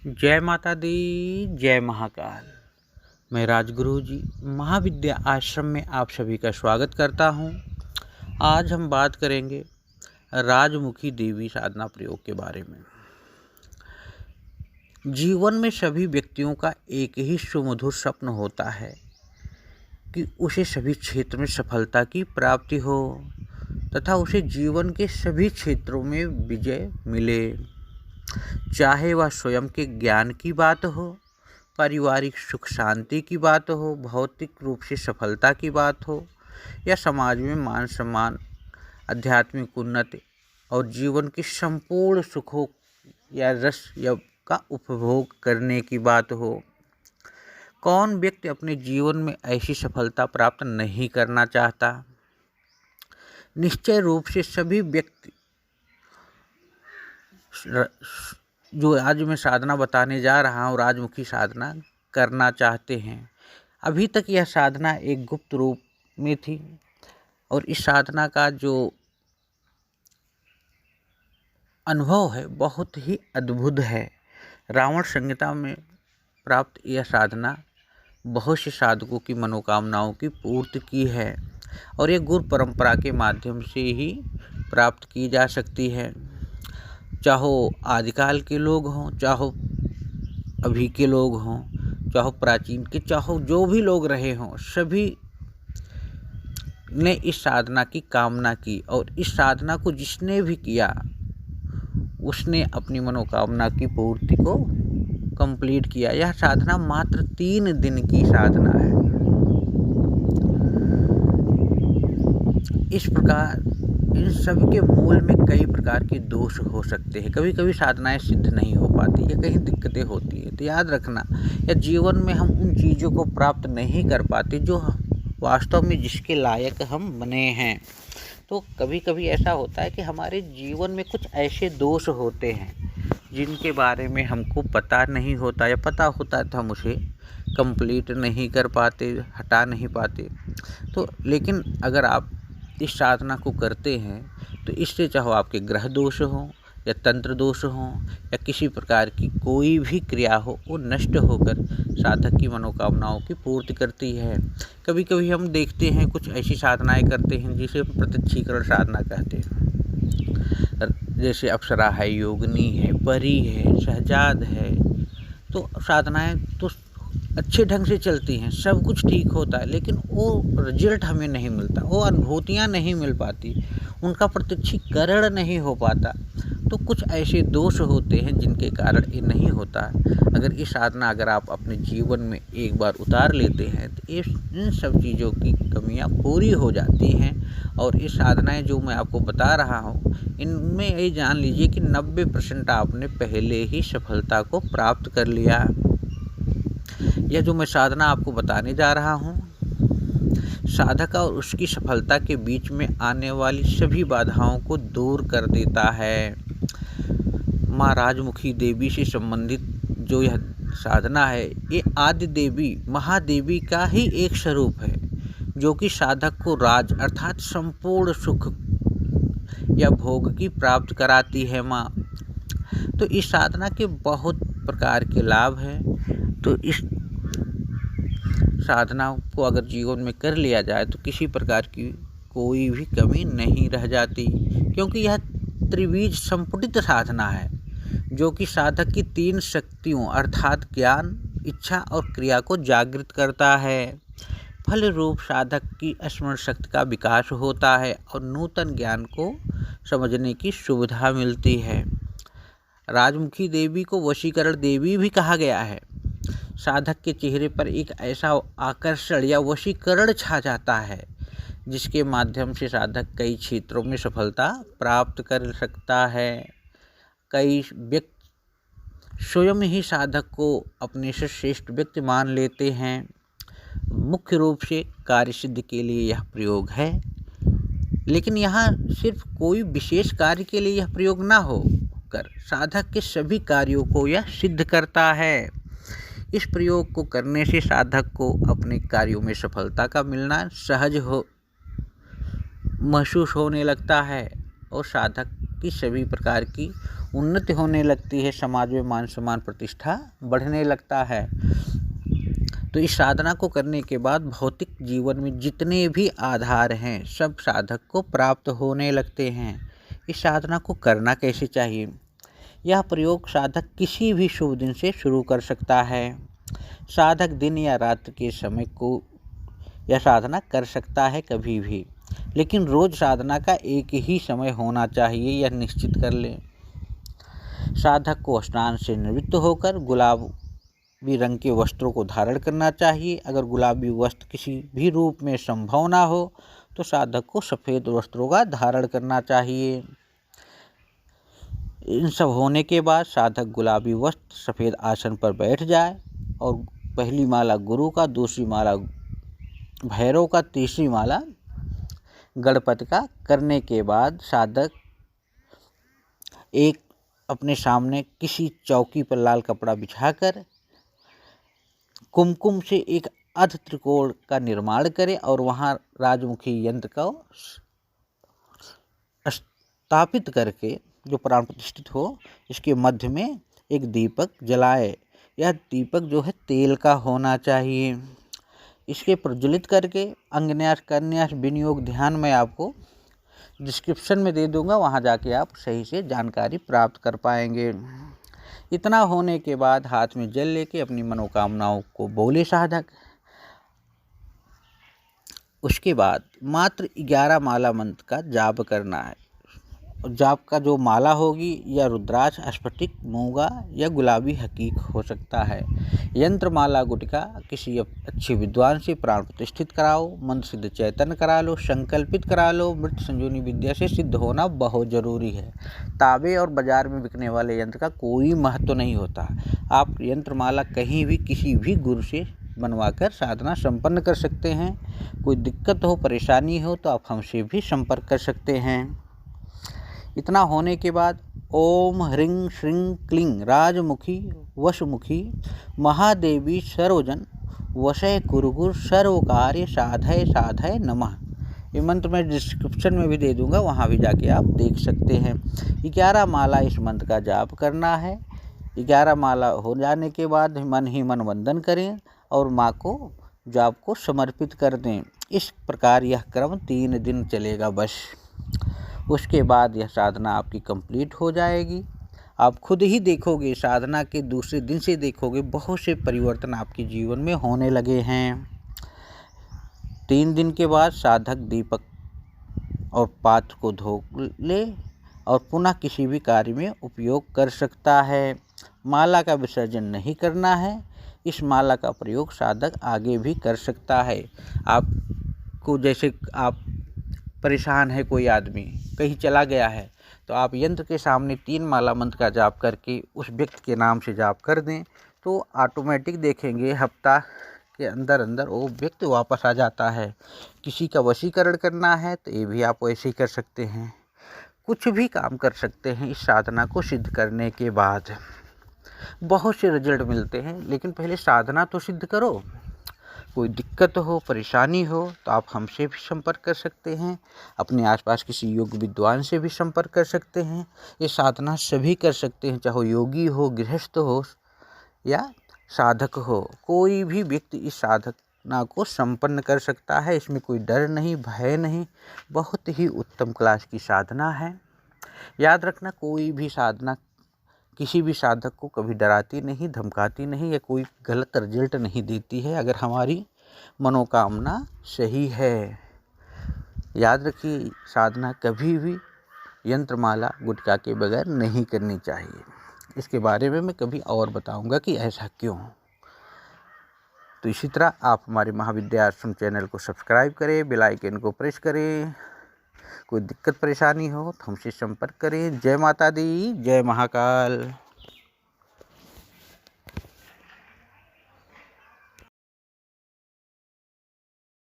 जय माता दी, जय महाकाल। मैं राजगुरु जी महाविद्या आश्रम में आप सभी का स्वागत करता हूं। आज हम बात करेंगे राजमुखी देवी साधना प्रयोग के बारे में। जीवन में सभी व्यक्तियों का एक ही सुमधुर स्वप्न होता है कि उसे सभी क्षेत्र में सफलता की प्राप्ति हो तथा उसे जीवन के सभी क्षेत्रों में विजय मिले, चाहे वह स्वयं के ज्ञान की बात हो, पारिवारिक सुख शांति की बात हो, भौतिक रूप से सफलता की बात हो या समाज में मान सम्मान, आध्यात्मिक उन्नति और जीवन के संपूर्ण सुखों या रस या का उपभोग करने की बात हो। कौन व्यक्ति अपने जीवन में ऐसी सफलता प्राप्त नहीं करना चाहता। निश्चय रूप से सभी व्यक्ति जो आज मैं साधना बताने जा रहा हूँ, राजमुखी साधना करना चाहते हैं। अभी तक यह साधना एक गुप्त रूप में थी और इस साधना का जो अनुभव है बहुत ही अद्भुत है। रावण संहिता में प्राप्त यह साधना बहुत से साधकों की मनोकामनाओं की पूर्ति की है और ये गुरु परंपरा के माध्यम से ही प्राप्त की जा सकती है। चाहो आदिकाल के लोग हों, चाहो अभी के लोग हों, चाहो प्राचीन के, चाहो जो भी लोग रहे हों, सभी ने इस साधना की कामना की और इस साधना को जिसने भी किया उसने अपनी मनोकामना की पूर्ति को कंप्लीट किया। यह साधना मात्र 3 दिन की साधना है। इस प्रकार इन सब के मूल में कई प्रकार के दोष हो सकते हैं। कभी कभी साधनाएं सिद्ध नहीं हो पाती या कहीं दिक्कतें होती है, तो याद रखना या जीवन में हम उन चीज़ों को प्राप्त नहीं कर पाते जो वास्तव में जिसके लायक हम बने हैं। तो कभी कभी ऐसा होता है कि हमारे जीवन में कुछ ऐसे दोष होते हैं जिनके बारे में हमको पता नहीं होता या पता होता है तो हम उसे कंप्लीट नहीं कर पाते, हटा नहीं पाते। तो लेकिन अगर आप इस साधना को करते हैं तो इससे चाहो आपके ग्रह दोष हों या तंत्र दोष हों या किसी प्रकार की कोई भी क्रिया हो, वो नष्ट होकर साधक की मनोकामनाओं की पूर्ति करती है। कभी कभी हम देखते हैं कुछ ऐसी साधनाएं करते हैं जिसे प्रत्यक्षीकरण साधना कहते हैं। जैसे अप्सरा है, योगिनी है, परी है, शहजाद है। तो साधनाएं तो अच्छे ढंग से चलती हैं, सब कुछ ठीक होता है, लेकिन वो रिजल्ट हमें नहीं मिलता, वो अनुभूतियाँ नहीं मिल पाती, उनका प्रत्यक्षीकरण नहीं हो पाता। तो कुछ ऐसे दोष होते हैं जिनके कारण ये नहीं होता। अगर ये साधना अगर आप अपने जीवन में एक बार उतार लेते हैं तो इन सब चीज़ों की कमियां पूरी हो जाती हैं। और ये साधनाएं जो मैं आपको बता रहा हूँ इनमें ये जान लीजिए कि 90% आपने पहले ही सफलता को प्राप्त कर लिया। यह जो मैं साधना आपको बताने जा रहा हूँ साधक और उसकी सफलता के बीच में आने वाली सभी बाधाओं को दूर कर देता है। माँ राजमुखी देवी से संबंधित जो यह साधना है ये आदि देवी महादेवी का ही एक स्वरूप है जो कि साधक को राज अर्थात संपूर्ण सुख या भोग की प्राप्त कराती है माँ। तो इस साधना के बहुत प्रकार के लाभ हैं। तो इस साधना को अगर जीवन में कर लिया जाए तो किसी प्रकार की कोई भी कमी नहीं रह जाती, क्योंकि यह त्रिबीज संपुटित साधना है जो कि साधक की 3 शक्तियों अर्थात ज्ञान, इच्छा और क्रिया को जागृत करता है। फल रूप साधक की स्मरण शक्ति का विकास होता है और नूतन ज्ञान को समझने की सुविधा मिलती है। राजमुखी देवी को वशीकरण देवी भी कहा गया है। साधक के चेहरे पर एक ऐसा आकर्षण या वशीकरण छा जाता है जिसके माध्यम से साधक कई क्षेत्रों में सफलता प्राप्त कर सकता है। कई व्यक्ति स्वयं ही साधक को अपने से श्रेष्ठ व्यक्ति मान लेते हैं। मुख्य रूप से कार्य सिद्धि के लिए यह प्रयोग है, लेकिन यहाँ सिर्फ कोई विशेष कार्य के लिए यह प्रयोग ना हो कर साधक के सभी कार्यों को यह सिद्ध करता है। इस प्रयोग को करने से साधक को अपने कार्यों में सफलता का मिलना सहज महसूस होने लगता है और साधक की सभी प्रकार की उन्नति होने लगती है, समाज में मान सम्मान प्रतिष्ठा बढ़ने लगता है। तो इस साधना को करने के बाद भौतिक जीवन में जितने भी आधार हैं सब साधक को प्राप्त होने लगते हैं। इस साधना को करना कैसे चाहिए? यह प्रयोग साधक किसी भी शुभ दिन से शुरू कर सकता है। साधक दिन या रात के समय को यह साधना कर सकता है कभी भी, लेकिन रोज साधना का एक ही समय होना चाहिए, यह निश्चित कर लें। साधक को स्नान से निवृत्त होकर गुलाबी रंग के वस्त्रों को धारण करना चाहिए। अगर गुलाबी वस्त्र किसी भी रूप में संभव ना हो तो साधक को सफ़ेद वस्त्रों का धारण करना चाहिए। इन सब होने के बाद साधक गुलाबी वस्त्र सफ़ेद आसन पर बैठ जाए और पहली माला गुरु का, दूसरी माला भैरव का, तीसरी माला गणपति का करने के बाद साधक एक अपने सामने किसी चौकी पर लाल कपड़ा बिछाकर कुमकुम से एक अर्ध त्रिकोण का निर्माण करे और वहाँ राजमुखी यंत्र को स्थापित करके जो प्राण प्रतिष्ठित हो, इसके मध्य में एक दीपक जलाए। यह दीपक जो है तेल का होना चाहिए। इसके प्रज्वलित करके अंगन्यास, कन्यास, विनियोग, ध्यान मैं आपको डिस्क्रिप्शन में दे दूंगा, वहां जाके आप सही से जानकारी प्राप्त कर पाएंगे। इतना होने के बाद हाथ में जल लेके अपनी मनोकामनाओं को बोले साधक। उसके बाद मात्र 11 माला मंत्र का जाप करना है। जाप का जो माला होगी या रुद्राक्ष, स्फटिक, मूंगा या गुलाबी हकीक हो सकता है। यंत्र माला गुटिका किसी अच्छे विद्वान से प्राण प्रतिष्ठित कराओ, मंत्र सिद्ध चैतन्य करा लो, संकल्पित करा लो। मृत संजीवनी विद्या से सिद्ध होना बहुत ज़रूरी है। ताबे और बाजार में बिकने वाले यंत्र का कोई महत्व नहीं होता। आप यंत्र माला कहीं भी किसी भी गुरु से बनवाकर साधना संपन्न कर सकते हैं। कोई दिक्कत हो, परेशानी हो तो आप हमसे भी संपर्क कर सकते हैं। इतना होने के बाद ओम ह्रीं श्रीं क्लीं राजमुखी वशमुखी महादेवी सर्वजन वशय कुरुगुर सर्वकार्य साधय साधय नमः। ये मंत्र मैं डिस्क्रिप्शन में भी दे दूंगा, वहाँ भी जाके आप देख सकते हैं। 11 माला इस मंत्र का जाप करना है। 11 माला हो जाने के बाद मन ही मन वंदन करें और माँ को जाप को समर्पित कर दें। इस प्रकार यह क्रम 3 दिन चलेगा बस। उसके बाद यह साधना आपकी कंप्लीट हो जाएगी। आप खुद ही देखोगे, साधना के दूसरे दिन से देखोगे बहुत से परिवर्तन आपके जीवन में होने लगे हैं। 3 दिन के बाद साधक दीपक और पात्र को धो ले और पुनः किसी भी कार्य में उपयोग कर सकता है। माला का विसर्जन नहीं करना है। इस माला का प्रयोग साधक आगे भी कर सकता है। आपको जैसे आप परेशान है, कोई आदमी कहीं चला गया है, तो आप यंत्र के सामने 3 माला मंत्र का जाप करके उस व्यक्ति के नाम से जाप कर दें तो ऑटोमेटिक देखेंगे हफ्ता के अंदर अंदर वो व्यक्ति वापस आ जाता है। किसी का वशीकरण करना है तो ये भी आप वैसे ही कर सकते हैं। कुछ भी काम कर सकते हैं इस साधना को सिद्ध करने के बाद। बहुत से रिजल्ट मिलते हैं, लेकिन पहले साधना तो सिद्ध करो। कोई दिक्कत हो, परेशानी हो तो आप हमसे भी संपर्क कर सकते हैं। अपने आसपास किसी योग्य विद्वान से भी संपर्क कर सकते हैं। ये साधना सभी कर सकते हैं, चाहे योगी हो, गृहस्थ हो या साधक हो। कोई भी व्यक्ति इस साधना को संपन्न कर सकता है। इसमें कोई डर नहीं, भय नहीं। बहुत ही उत्तम क्लास की साधना है। याद रखना, कोई भी साधना किसी भी साधक को कभी डराती नहीं, धमकाती नहीं या कोई गलत रिजल्ट नहीं देती है अगर हमारी मनोकामना सही है। याद रखिए, साधना कभी भी यंत्रमाला गुटका के बगैर नहीं करनी चाहिए। इसके बारे में मैं कभी और बताऊंगा कि ऐसा क्यों। तो इसी तरह आप हमारे महाविद्या आश्रम चैनल को सब्सक्राइब करें, बेल आइकन को प्रेस करें। कोई दिक्कत परेशानी हो तो हमसे संपर्क करें। जय माता दी, जय महाकाल।